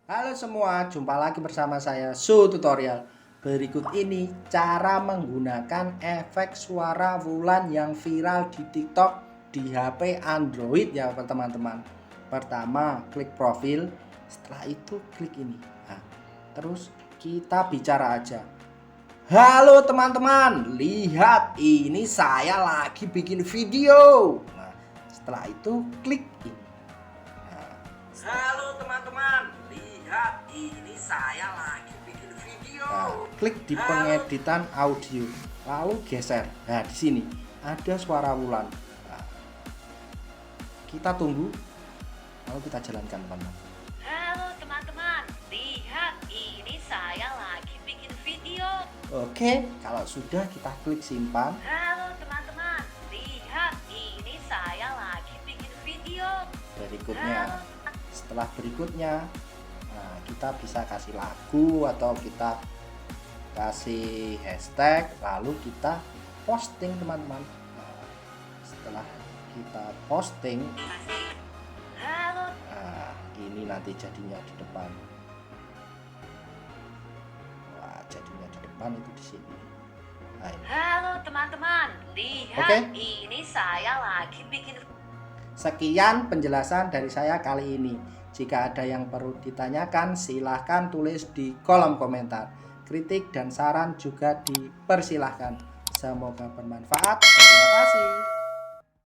Halo semua, jumpa lagi bersama saya Su Tutorial. Berikut ini cara menggunakan efek suara Wulan yang viral di TikTok di HP Android ya teman-teman. Pertama, klik profil, setelah itu klik ini. Nah, terus kita bicara aja. Halo teman-teman, lihat ini saya lagi bikin video. Nah, setelah itu klik ini. Halo teman-teman, lihat ini saya lagi bikin video. Nah, klik di pengeditan audio, lalu geser. Nah, di sini ada suara Wulan. Nah, kita tunggu, lalu kita jalankan teman-teman. Halo teman-teman, lihat ini saya lagi bikin video. Oke, kalau sudah kita klik simpan. Halo teman-teman, lihat ini saya lagi bikin video. Berikutnya, setelah berikutnya, nah, kita bisa kasih lagu atau kita kasih hashtag, lalu kita posting teman-teman. Nah, setelah kita posting, Halo, nah, ini nanti jadinya di depan. Wah, jadinya di depan itu di sini. Nah, ini. halo teman-teman, lihat Oke. ini saya lagi bikin. Sekian penjelasan dari saya kali ini. Jika ada yang perlu ditanyakan, silahkan tulis di kolom komentar. Kritik dan saran juga dipersilahkan. Semoga bermanfaat. Terima kasih.